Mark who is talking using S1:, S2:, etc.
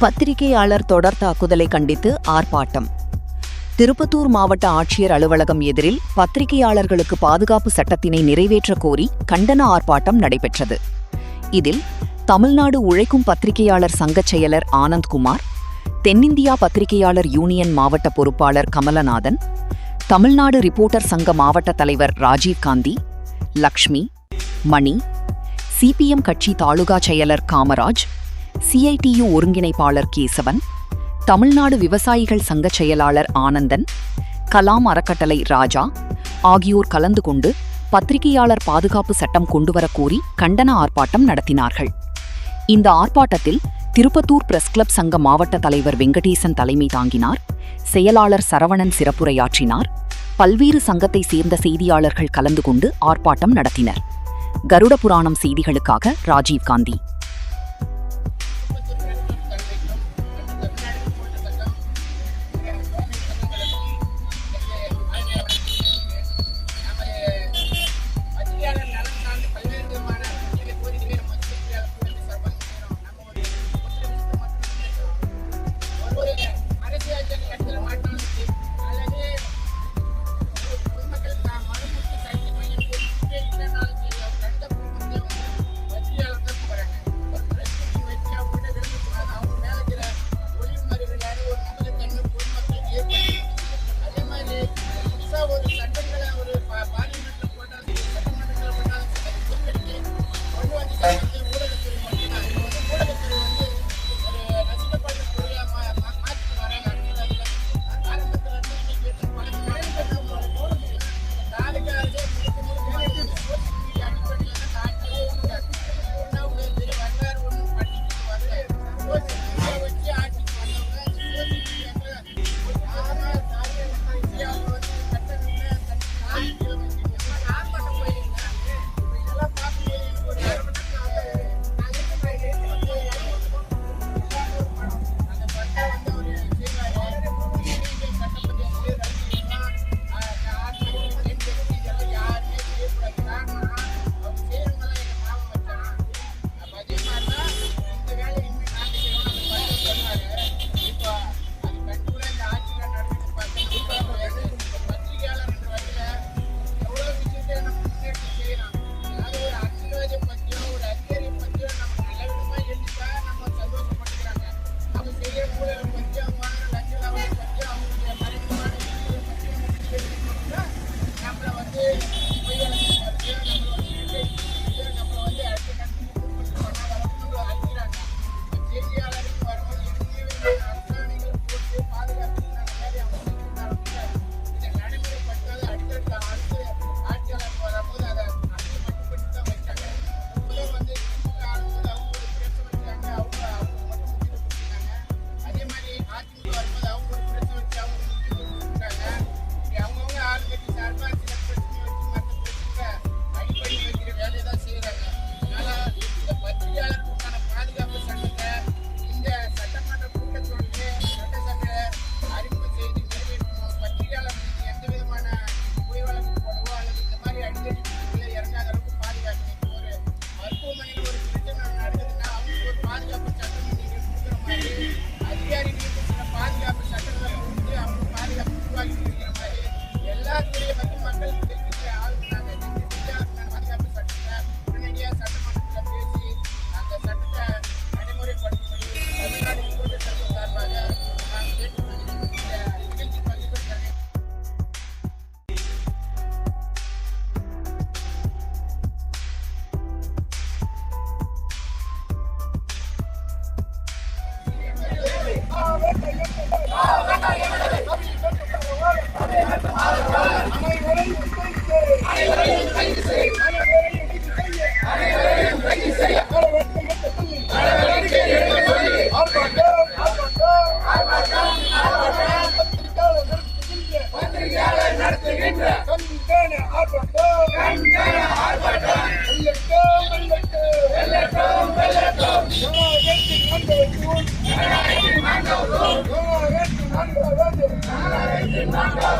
S1: பத்திரிகையாளர் தொடர் தாக்குதலை கண்டித்து ஆர்ப்பாட்டம். திருப்பத்தூர் மாவட்ட ஆட்சியர் அலுவலகம் எதிரில் பத்திரிகையாளர்களுக்கு பாதுகாப்பு சட்டத்தினை நிறைவேற்ற கோரி கண்டன ஆர்ப்பாட்டம் நடைபெற்றது. இதில் தமிழ்நாடு உழைக்கும் பத்திரிகையாளர் சங்கச் செயலர் ஆனந்த்குமார், தென்னிந்தியா பத்திரிகையாளர் யூனியன் மாவட்ட பொறுப்பாளர் கமலநாதன், தமிழ்நாடு ரிப்போர்ட்டர் சங்க மாவட்ட தலைவர் ராஜீவ்காந்தி, லக்ஷ்மி, மணி, சிபிஎம் கட்சி தாலுகா செயலர் காமராஜ், சிஐடியு ஒருங்கிணைப்பாளர் கேசவன், தமிழ்நாடு விவசாயிகள் சங்க செயலாளர் ஆனந்தன், கலாம் அறக்கட்டளை ராஜா ஆகியோர் கலந்து கொண்டு பத்திரிகையாளர் பாதுகாப்பு சட்டம் கொண்டுவரக் கோரி கண்டன ஆர்ப்பாட்டம் நடத்தினார்கள். இந்த ஆர்ப்பாட்டத்தில் திருப்பத்தூர் பிரஸ் கிளப் சங்க மாவட்ட தலைவர் வெங்கடேசன் தலைமை தாங்கினார். செயலாளர் சரவணன் சிறப்புரையாற்றினார். பல்வேறு சங்கத்தை சேர்ந்த செய்தியாளர்கள் கலந்து கொண்டு ஆர்ப்பாட்டம் நடத்தினர். கருட புராணம் செய்திகளுக்காக ராஜீவ்காந்தி.
S2: Manga